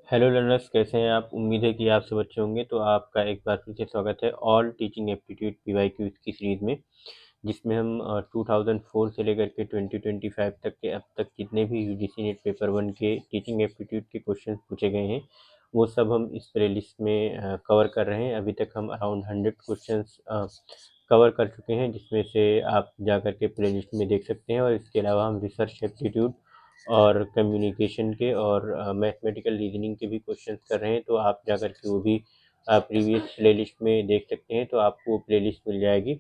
Hello learners, कैसे हैं आप। उम्मीद है कि आप सब अच्छे होंगे। तो आपका एक बार फिर से स्वागत है ऑल टीचिंग एप्टीट्यूड पीवाईक्यू की सीरीज़ में, जिसमें हम 2004 से लेकर के 2025 तक के अब तक जितने भी यूजीसी नेट पेपर 1 के टीचिंग एप्टीट्यूड के क्वेश्चन पूछे गए हैं वो सब हम इस प्लेलिस्ट में कवर कर रहे हैं। अभी तक हम अराउंड 100 क्वेश्चंस कवर कर चुके हैं, जिसमें से आप जा कर के प्लेलिस्ट में देख सकते हैं। और इसके अलावा हम रिसर्च एप्टीट्यूड और कम्युनिकेशन के और मैथमेटिकल रीजनिंग के भी क्वेश्चंस कर रहे हैं। तो आप जा कर के वो भी प्रीवियस प्लेलिस्ट में देख सकते हैं, तो आपको वो प्लेलिस्ट मिल जाएगी।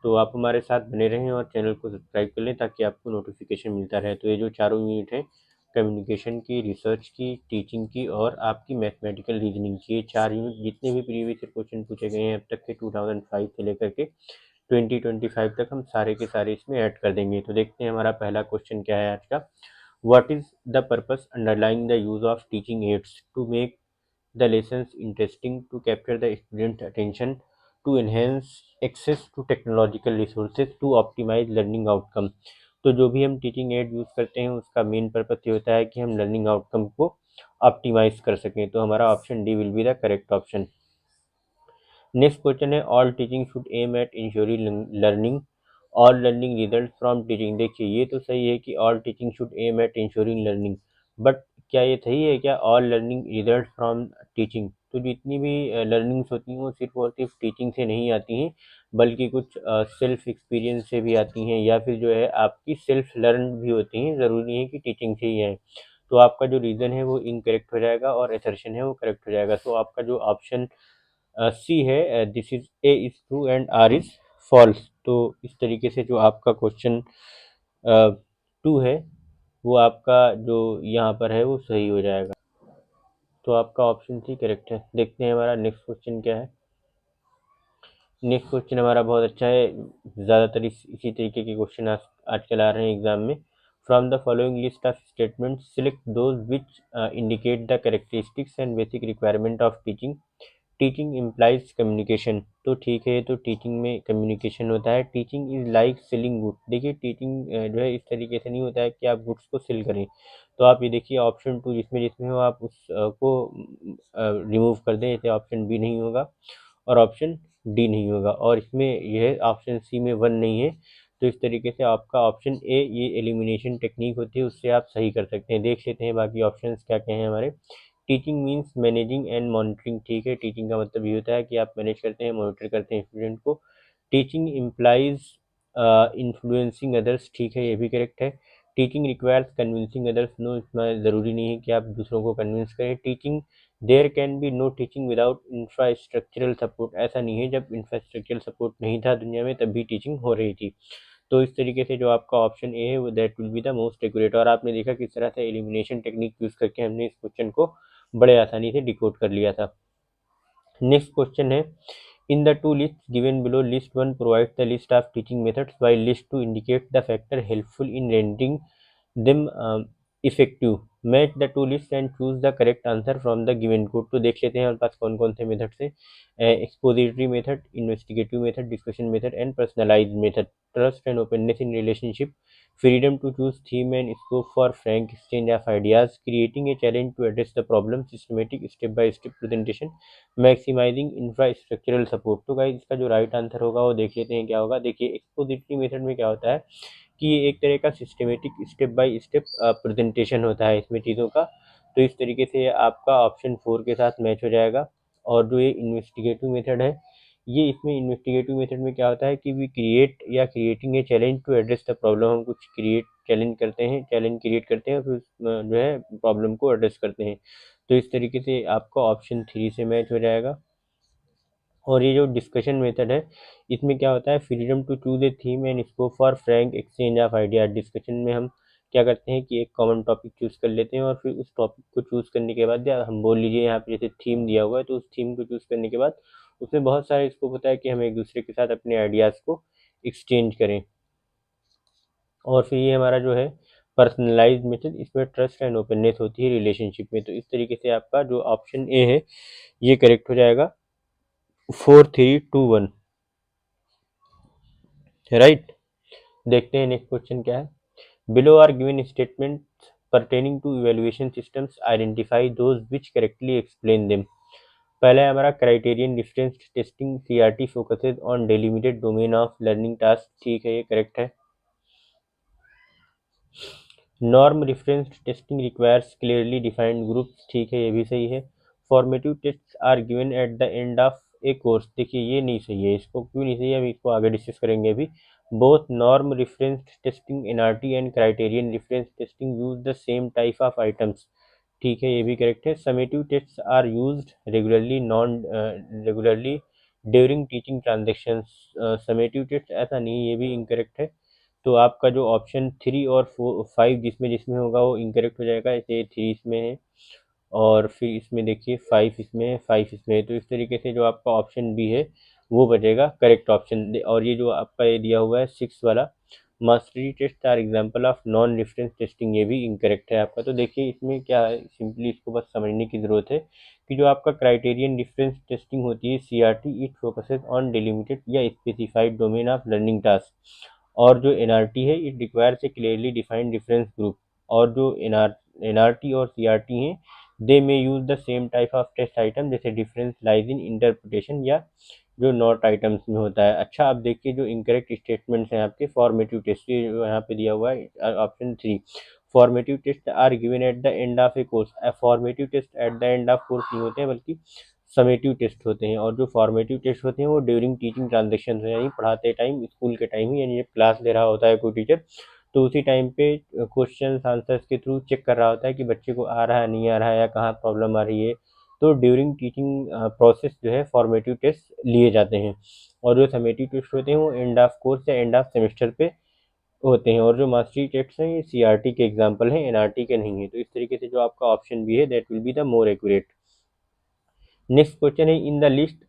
तो आप हमारे साथ बने रहें और चैनल को सब्सक्राइब कर लें ताकि आपको नोटिफिकेशन मिलता रहे। तो ये जो चारों यूनिट हैं, कम्युनिकेशन की, रिसर्च की, टीचिंग की और आपकी मैथमेटिकल रीजनिंग की, ये 4 यूनिट जितने भी प्रीवियस क्वेश्चन पूछे गए हैं अब तक के 2005 से लेकर के 2025 तक, हम सारे के सारे इसमें ऐड कर देंगे। तो देखते हैं हमारा पहला क्वेश्चन क्या है आज का। What is the purpose underlying the use of teaching aids to make the lessons interesting, to capture the student attention, to enhance access to technological resources, to optimize learning outcome। तो जो भी हम teaching add use करते हैं उसका main purpose ये होता है कि हम लर्निंग आउटकम को ऑप्टिमाइज कर सकें। तो हमारा option D will be the correct option. Next question है, all teaching should aim at ensuring learning all learning result from teaching. देखिए, ये तो सही है कि all teaching should aim at ensuring learning, but क्या ये सही है क्या all learning result from teaching? तो जितनी भी लर्निंग्स होती हैं वो सिर्फ और सिर्फ टीचिंग से नहीं आती हैं, बल्कि कुछ सेल्फ एक्सपीरियंस से भी आती हैं, या फिर जो है आपकी सेल्फ लर्न भी होती हैं। ज़रूरी नहीं कि टीचिंग से ही आए। तो आपका जो रीज़न है वो इनकरेक्ट हो जाएगा और असर्शन है वो करेक्ट हो जाएगा। तो आपका जो ऑप्शन सी है, this is A is true and R is false. तो इस तरीके से जो आपका क्वेश्चन 2 है वो आपका जो यहाँ पर है वो सही हो जाएगा। तो आपका ऑप्शन सी करेक्ट है। देखते हैं हमारा नेक्स्ट क्वेश्चन क्या है। नेक्स्ट क्वेश्चन हमारा बहुत अच्छा है। ज़्यादातर इसी तरीके के क्वेश्चन आजकल आ रहे हैं एग्जाम में। From the following list of statement select those which indicate the characteristics and basic requirement of teaching. Teaching implies communication. तो ठीक है, तो टीचिंग में कम्युनिकेशन होता है। Teaching is like selling good. देखिए, टीचिंग जो है इस तरीके से नहीं होता है कि आप गुड्स को सेल करें। तो आप ये देखिए ऑप्शन 2 जिसमें जिसमें हो आप उसको रिमूव कर दें, जैसे ऑप्शन बी नहीं होगा और ऑप्शन डी नहीं होगा, और इसमें यह ऑप्शन सी में 1 नहीं है। तो इस तरीके से आपका ऑप्शन ए, ये एलिमिनेशन टेक्निक होती है, उससे आप सही कर सकते हैं। देख लेते हैं बाकी ऑप्शंस क्या क्या हैं हमारे। Teaching means managing and monitoring. ठीक है, टीचिंग का मतलब ये होता है कि आप मैनेज करते हैं, मॉनिटर करते हैं स्टूडेंट को। Teaching implies influencing others. ठीक है, ये भी करेक्ट है। Teaching requires convincing others. No, इसमें ज़रूरी नहीं है कि आप दूसरों को कन्विंस करें। Teaching there can be no teaching without infrastructural support. ऐसा नहीं है, जब इंफ्रास्ट्रक्चरल सपोर्ट नहीं था दुनिया में तब भी टीचिंग हो रही थी। तो इस तरीके से जो आपका ऑप्शन ए है वो that will be the most accurate. और आपने देखा किस तरह से एलिमिनेशन टेक्निक यूज़ करके हमने इस क्वेश्चन को बड़े आसानी से डिकोड कर लिया था। नेक्स्ट क्वेश्चन है, in the two list given below list 1 provide the list of teaching methods while list 2 indicate the factor helpful in rendering them effective. Match the two list and choose the correct answer from the given code. तो देख लेते हैं हमारे पास कौन कौन से methods हैं। Expository method, investigative method, discussion method and personalised method. Trust and openness in relationship, freedom to choose theme and scope for frank exchange of ideas, creating a challenge to address the problem, systematic step by step presentation, maximizing infrastructural support। तो guys इसका जो right answer होगा वो देख लेते हैं क्या होगा। देखिए, एक्सपोजिटरी मेथड में क्या होता है कि ये एक तरह का systematic step by step presentation होता है इसमें चीज़ों का। तो इस तरीके से आपका ऑप्शन 4 के साथ मैच हो जाएगा। और जो ये इन्वेस्टिगेटिव मेथड है, ये इसमें इन्वेस्टिगेटिव मेथड में क्या होता है कि वी क्रिएट या creating a challenge to address the problem. हम कुछ चैलेंज करते हैं, चैलेंज क्रिएट करते हैं और फिर जो है प्रॉब्लम को एड्रेस करते हैं। तो इस तरीके से आपका ऑप्शन 3 से मैच हो जाएगा। और ये जो डिस्कशन मेथड है इसमें क्या होता है, freedom to choose a theme and scope for frank exchange of idea. Discussion में हम क्या करते हैं कि एक कॉमन टॉपिक चूज़ कर लेते हैं और फिर उस टॉपिक को चूज़ करने के बाद, या हम बोल लीजिए यहाँ पे जैसे थीम दिया हुआ है तो उस थीम को चूज़ करने के बाद उसमें बहुत सारे स्कोप होता है कि हम एक दूसरे के साथ अपने आइडियाज़ को एक्सचेंज करें। और फिर ये हमारा जो है पर्सनलाइज्ड मेथड, इसमें ट्रस्ट एंड ओपननेस होती है रिलेशनशिप में। तो इस तरीके से आपका जो ऑप्शन ए है ये करेक्ट हो जाएगा। 4 3 2 1 राइट। देखते हैं नेक्स्ट क्वेश्चन क्या है। Below are given statement pertaining to evaluation systems, identify those which correctly explain them. पहला है हमारा criterion difference testing, CRT focuses on delimited domain of learning task, ठीक है, ये करेक्ट है। Norm reference testing requires clearly defined groups, ठीक है, ये भी सही है। Formative tests are given at the end of a course, देखिए ये नहीं सही है, इसको क्यों नहीं सही है हम इसको आगे डिस्कस करेंगे अभी। Both norm reference testing NRT and criterion reference testing use the same type of items, ठीक है, ये भी करेक्ट है। Summative tests are used regularly during teaching transactions, summative test ऐसा नहीं, ये भी इनकरेक्ट है। तो आपका जो ऑप्शन 3 और 5 जिसमें जिसमें होगा वो इनकरेक्ट हो जाएगा, ऐसे 3 इसमें है और फिर इसमें देखिए 5 इसमें है, 5 इसमें है, तो इस तरीके से जो आपका ऑप्शन बी है वो बचेगा करेक्ट ऑप्शन। और ये जो आपका ये दिया हुआ है 6 वाला mastery test are example of non reference testing, ये भी इनकरेक्ट है आपका। तो देखिए इसमें क्या है, सिंपली इसको बस समझने की ज़रूरत है कि जो आपका क्राइटेरियन डिफरेंस टेस्टिंग होती है CRT, it focuses on delimited या specified domain of learning task, और जो NRT है it requires a clearly defined difference group, और जो NRT और CRT हैं they may use the same type of test item, जैसे डिफरेंस लाइज इन इंटरप्रिटेशन या जो नॉट आइटम्स में होता है। अच्छा, अब देखिए जो इनकरेक्ट स्टेटमेंट्स हैं आपके फॉर्मेटिव टेस्ट, ये जो यहाँ पे दिया हुआ है option 3, formative test are given at the end of a course, formative test at the end of course नहीं होते हैं बल्कि समेटिव टेस्ट होते हैं, और जो फॉर्मेटिव टेस्ट होते हैं वो ड्यूरिंग टीचिंग ट्रांजेक्शन है, यानी पढ़ाते टाइम, स्कूल के टाइम ही, यानी जब क्लास ले रहा होता है कोई टीचर तो उसी टाइम पे क्वेश्चन आंसर्स के थ्रू चेक कर रहा होता है कि बच्चे को आ रहा है नहीं आ रहा है या कहाँ प्रॉब्लम आ रही है। तो ड्यूरिंग टीचिंग प्रोसेस जो है फॉर्मेटिव टेस्ट लिए जाते हैं, और जो समेटिव टेस्ट होते हैं वो एंड ऑफ कोर्स या एंड ऑफ सेमेस्टर पे होते हैं, और जो मास्टरी टेस्ट हैं ये CRT के एग्जाम्पल हैं, NRT के नहीं है। तो इस तरीके से जो आपका ऑप्शन भी है that will be the more accurate. Next question है, in the list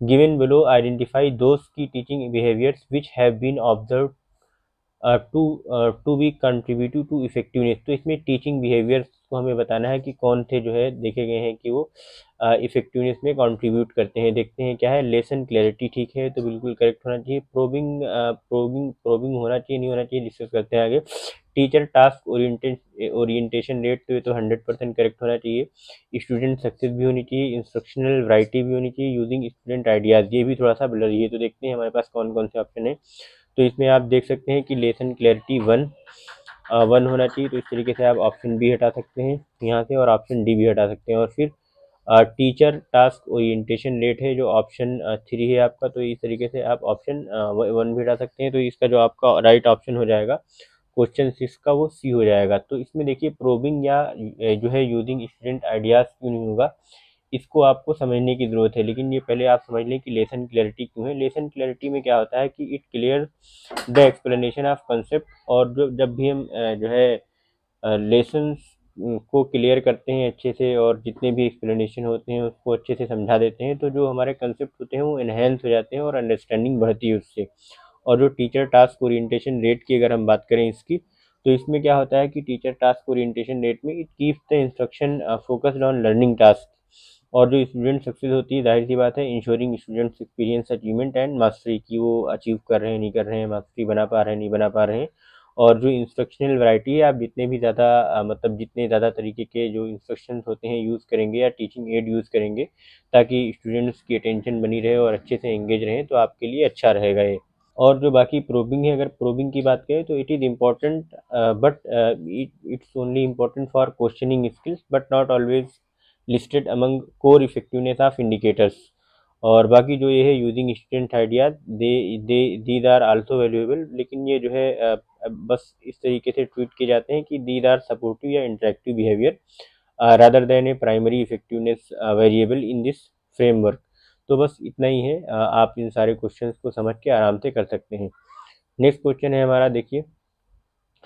given below identify those key teaching behaviours which have been observe to be contributive to effectiveness. तो इसमें टीचिंग बिहेवियर्स को हमें बताना है कि कौन थे जो है देखे गए हैं कि वो इफेक्टिवनेस में कंट्रीब्यूट करते हैं। देखते हैं क्या है, लेसन क्लैरिटी, ठीक है, तो बिल्कुल करेक्ट होना चाहिए। प्रोबिंग प्रोबिंग होना चाहिए नहीं होना चाहिए, डिस्कस करते हैं आगे। टीचर टास्क ओरिएंटेशन रेट, तो ये तो 100% करेक्ट होना चाहिए। स्टूडेंट सक्सेस भी होनी चाहिए, इंस्ट्रक्शनल वैरायटी भी होनी चाहिए, यूजिंग स्टूडेंट आइडियाज, ये भी थोड़ा सा ब्लर है। तो देखते हैं हमारे पास कौन कौन से ऑप्शन है। तो इसमें आप देख सकते हैं कि लेसन क्लैरिटी 1 होना चाहिए, तो इस तरीके से आप ऑप्शन बी हटा सकते हैं यहाँ से और ऑप्शन डी भी हटा सकते हैं। और फिर टीचर टास्क ओरिएंटेशन रेट है जो ऑप्शन 3 है आपका, तो इस तरीके से आप ऑप्शन 1 भी हटा सकते हैं। तो इसका जो आपका राइट ऑप्शन हो जाएगा क्वेश्चन 6 का वो सी हो जाएगा। तो इसमें देखिए प्रोबिंग या जो है यूजिंग स्टूडेंट आइडियाज क्यों नहीं होगा, इसको आपको समझने की ज़रूरत है। लेकिन ये पहले आप समझ लें कि लेसन क्लैरिटी क्यों है। लेसन क्लैरिटी में क्या होता है कि it clear the explanation of concept, और जो जब भी हम जो है लेसन्स को क्लियर करते हैं अच्छे से और जितने भी एक्सप्लेनेशन होते हैं उसको अच्छे से समझा देते हैं, तो जो हमारे कंसेप्ट होते हैं वो इन्हेंस हो जाते हैं और अंडरस्टैंडिंग बढ़ती है उससे। और जो टीचर टास्क ओरिएंटेशन रेट की अगर हम बात करें इसकी, तो इसमें क्या होता है कि टीचर टास्क ओरिएंटेशन रेट में it keeps the instruction focused on learning task, और जो स्टूडेंट सक्सेस होती है जाहिर सी बात है ensuring students experience achievement and mastery, की वो अचीव कर रहे हैं नहीं कर रहे हैं, मास्टरी बना पा रहे हैं नहीं बना पा रहे हैं। और जो इंस्ट्रक्शनल वैरायटी है, आप जितने भी ज़्यादा मतलब जितने ज़्यादा तरीके के जो इंस्ट्रक्शंस होते हैं यूज़ करेंगे या टीचिंग एड यूज़ करेंगे ताकि स्टूडेंट्स की अटेंशन बनी रहे और अच्छे से एंगेज रहें, तो आपके लिए अच्छा रहेगा ये। और जो बाकी प्रोबिंग है, अगर प्रोबिंग की बात करें तो it is important but it's only important for questioning skills but not always listed among core effectiveness of indicators. और बाकी जो ये है using student ideas they these are also valuable, लेकिन ये जो है बस इस तरीके से ट्वीट किए जाते हैं कि दीज आर सपोर्टिव या interactive behaviour rather than A primary effectiveness variable in this framework. तो बस इतना ही है, आप इन सारे क्वेश्चंस को समझ के आराम से कर सकते हैं। नेक्स्ट क्वेश्चन है हमारा, देखिए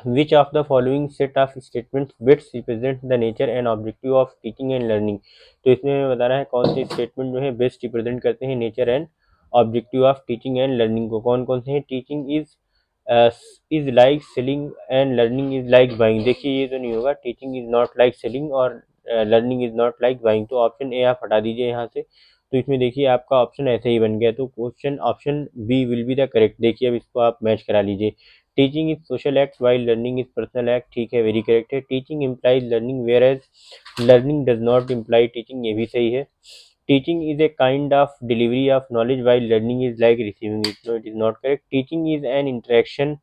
which of the following set of statements best represent the nature and objective of teaching and learning. तो इसमें हमें बताना है कौन से स्टेटमेंट जो है बेस्ट रिप्रेजेंट करते हैं nature and objective of teaching and learning को। कौन कौन से हैं, teaching is like selling and learning is like buying. देखिए ये तो नहीं होगा, teaching is not like selling और learning is not like buying, तो ऑप्शन ए आप हटा दीजिए यहाँ से। तो इसमें देखिए आपका ऑप्शन ऐसे ही बन गया, तो question option B will be the correct. देखिए अब इसको आप मैच करा लीजिए, teaching is social act while learning is personal act, ठीक है, वेरी करेक्ट है। Teaching implies learning whereas learning does not imply teaching, ये भी सही है। Teaching is a kind of delivery of knowledge while learning is like receiving it, no it is not correct. Teaching is an interaction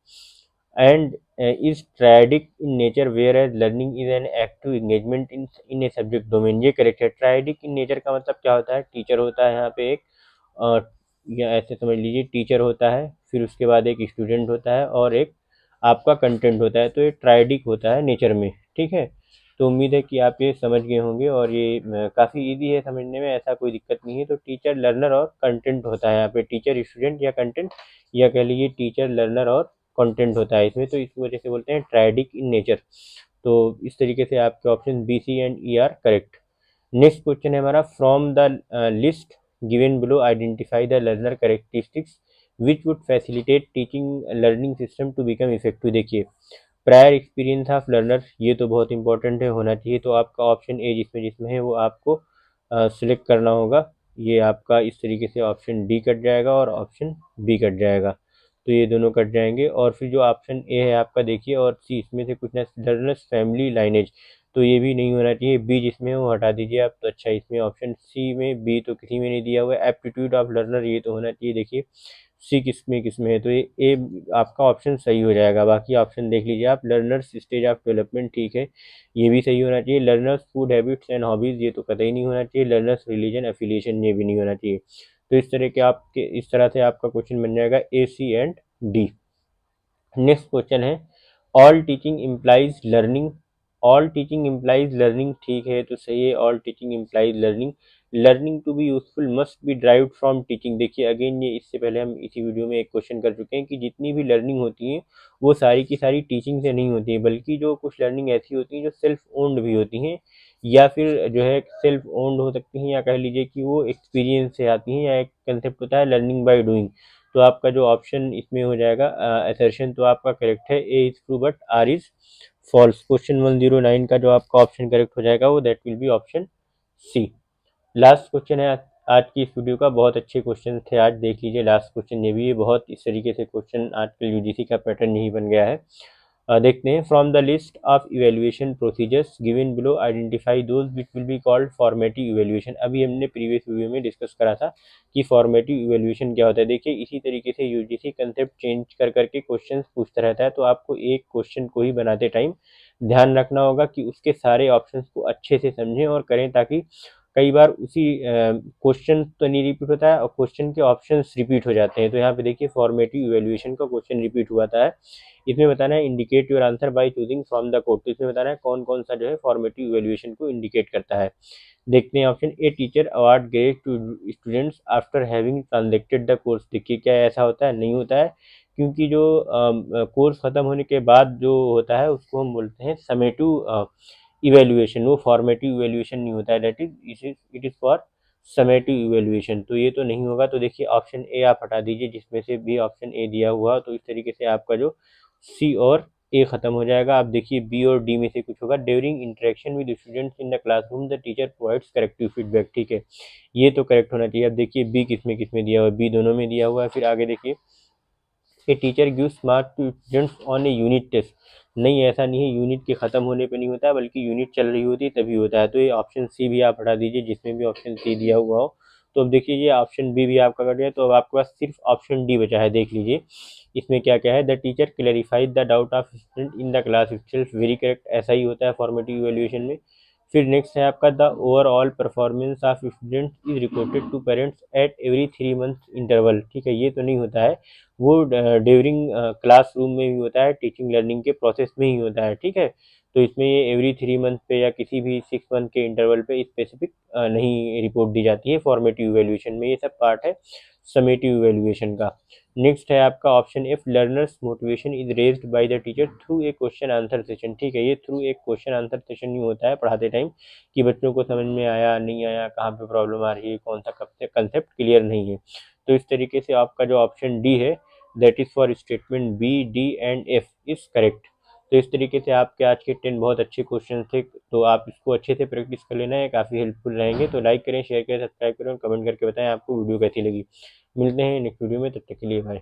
and is triadic in nature whereas learning is an active engagement in a subject domain, ये correct है। Triadic in nature का मतलब क्या होता है, teacher होता है यहाँ पे एक, या ऐसे समझ लीजिए टीचर होता है, फिर उसके बाद एक स्टूडेंट होता है और एक आपका कंटेंट होता है, तो ये ट्राइडिक होता है नेचर में, ठीक है। तो उम्मीद है कि आप ये समझ गए होंगे और ये काफ़ी इजी है समझने में, ऐसा कोई दिक्कत नहीं है। तो टीचर लर्नर और कंटेंट होता है यहाँ पे, टीचर स्टूडेंट या कंटेंट, या कह लीजिए टीचर लर्नर और कंटेंट होता है इसमें, तो इस वजह से बोलते हैं ट्राइडिक इन नेचर। तो इस तरीके से आपके option B, C and E are correct. Next question है हमारा, from the list given below identify the learner characteristics which would facilitate teaching learning system to become effective. देखिए, प्रायर एक्सपीरियंस ऑफ लर्नर, ये तो बहुत important है, होना चाहिए। तो आपका ऑप्शन ए जिसमें जिसमें है वो आपको सिलेक्ट करना होगा। ये आपका इस तरीके से ऑप्शन डी कट जाएगा और ऑप्शन बी कट जाएगा, तो ये दोनों कट जाएंगे। और फिर जो ऑप्शन ए है आपका देखिए, और सी, इसमें से कुछ ना, लर्नर्स फैमिली लाइनेज, तो ये भी नहीं होना चाहिए। बी जिसमें है वो हटा दीजिए आप। तो अच्छा, इसमें ऑप्शन सी में, बी तो किसी में नहीं दिया हुआ है। एप्टीट्यूड ऑफ लर्नर, ये तो होना चाहिए। देखिए सी किसमें है, तो ये ए आपका ऑप्शन सही हो जाएगा। बाकी ऑप्शन देख लीजिए आप। लर्नर्स स्टेज ऑफ डेवलपमेंट, ठीक है, ये भी सही होना चाहिए। Learners food habits and hobbies, ये तो कतई नहीं होना चाहिए। लर्नर्स रिलीजन एफिलिएशन, ये भी नहीं होना चाहिए। तो इस तरह से आपका क्वेश्चन बन जाएगा A, C and D. Next question है, all teaching implies learning, all teaching implies learning, ठीक है, तो सही है। All teaching implies learning, learning to be useful must be derived from teaching. देखिए अगेन, ये इससे पहले हम इसी वीडियो में एक क्वेश्चन कर चुके हैं कि जितनी भी लर्निंग होती है वो सारी की सारी टीचिंग से नहीं होती है, बल्कि जो कुछ लर्निंग ऐसी होती है जो सेल्फ ओन्ड भी होती हैं, या फिर जो है सेल्फ ओन्ड हो सकती हैं, या कह लीजिए कि वो एक्सपीरियंस से आती हैं, या एक कंसेप्ट होता है लर्निंग बाय डूइंग। तो आपका जो ऑप्शन इसमें हो जाएगा असर्शन, तो आपका करेक्ट है, A is true but R is false. Question 109 का जो आपका ऑप्शन करेक्ट हो जाएगा वो that will be option C. Last question है आज की इस वीडियो का, बहुत अच्छे क्वेश्चन थे आज, देख लीजिए लास्ट क्वेश्चन ये भी है। बहुत इस तरीके से क्वेश्चन आजकल यूजीसी का पैटर्न यही बन गया है। देखते हैं, from the list of evaluation procedures given below identify those which will be called formative evaluation. अभी हमने प्रीवियस वीडियो में डिस्कस करा था कि फॉर्मेटिव इवेल्युएशन क्या होता है। देखिए इसी तरीके से यूजीसी कंसेप्ट चेंज कर करके क्वेश्चन पूछता रहता है, तो आपको एक क्वेश्चन को ही बनाते टाइम ध्यान रखना होगा कि उसके सारे ऑप्शन को अच्छे से समझें और करें, ताकि कई बार उसी क्वेश्चन तो नहीं रिपीट होता है और क्वेश्चन के ऑप्शंस रिपीट हो जाते हैं। तो यहाँ पे देखिए फॉर्मेटिव इवेल्युएशन का क्वेश्चन रिपीट हुआ था, इसमें बताना है indicate your answer by choosing from the code. तो इसमें बताना है कौन कौन सा जो है फॉर्मेटिव इवेल्युएशन को इंडिकेट करता है। देखते हैं option A, teacher award grade two students after having transacted the course. देखिए क्या ऐसा होता है, नहीं होता है, क्योंकि जो कोर्स ख़त्म होने के बाद जो होता है उसको हम बोलते हैं समेटिव इवेल्युएशन, वो फॉर्मेटिव इवेल्युएशन नहीं होता है, that is it is for summative evaluation. तो ये तो नहीं होगा। तो देखिए ऑप्शन ए आप हटा दीजिए, जिसमें से भी ऑप्शन ए दिया हुआ, तो इस तरीके से आपका जो सी और ए खत्म हो जाएगा। आप देखिए बी और डी में से कुछ होगा। During interaction with students in the classroom the teacher provides corrective feedback, ठीक है, ये तो करेक्ट होना चाहिए। अब देखिए बी किसमें दिया हुआ है, बी दोनों में दिया हुआ है। फिर आगे देखिए, a teacher gives mark to students on a unit test, नहीं ऐसा नहीं है, यूनिट के ख़त्म होने पे नहीं होता है, बल्कि यूनिट चल रही होती है तभी होता है। तो ये ऑप्शन सी भी आप हटा दीजिए, जिसमें भी ऑप्शन सी दिया हुआ हो। तो अब देखिए ये ऑप्शन बी भी आपका कट गया, तो अब आपके पास सिर्फ ऑप्शन डी बचा है। देख लीजिए इसमें क्या क्या है, the teacher clarified the doubt of student in the class itself, very correct, ऐसा ही होता है फॉर्मेटिव इवैल्यूएशन में। फिर नेक्स्ट है आपका, the overall performance of student is reported to parents at every 3 month interval, ठीक है, ये तो नहीं होता है, वो ड्यूरिंग क्लासरूम में भी होता है, टीचिंग लर्निंग के प्रोसेस में ही होता है, ठीक है। तो इसमें ये एवरी 3 मंथ पे या किसी भी 6 मंथ के इंटरवल पे स्पेसिफिक नहीं रिपोर्ट दी जाती है फॉर्मेटिव इवैल्यूएशन में, ये सब पार्ट है समेटिव इवैल्यूएशन का। नेक्स्ट है आपका option F, learners motivation is raised by the teacher through a question answer session, ठीक है, ये थ्रू एक क्वेश्चन आंसर सेशन नहीं होता है पढ़ाते टाइम, कि बच्चों को समझ में आया नहीं आया, कहाँ पे प्रॉब्लम आ रही है, कौन सा कंसेप्ट क्लियर नहीं है। तो इस तरीके से आपका जो ऑप्शन डी है that is for statement B, D and F is correct. तो इस तरीके से आपके आज के 10 बहुत अच्छे क्वेश्चन थे, तो आप इसको अच्छे से प्रैक्टिस कर लेना है, काफ़ी हेल्पफुल रहेंगे। तो लाइक करें, शेयर करें, सब्सक्राइब करें और कमेंट करके बताएं आपको वीडियो कैसी लगी। मिलते हैं नेक्स्ट वीडियो में, तब तक के लिए बाय।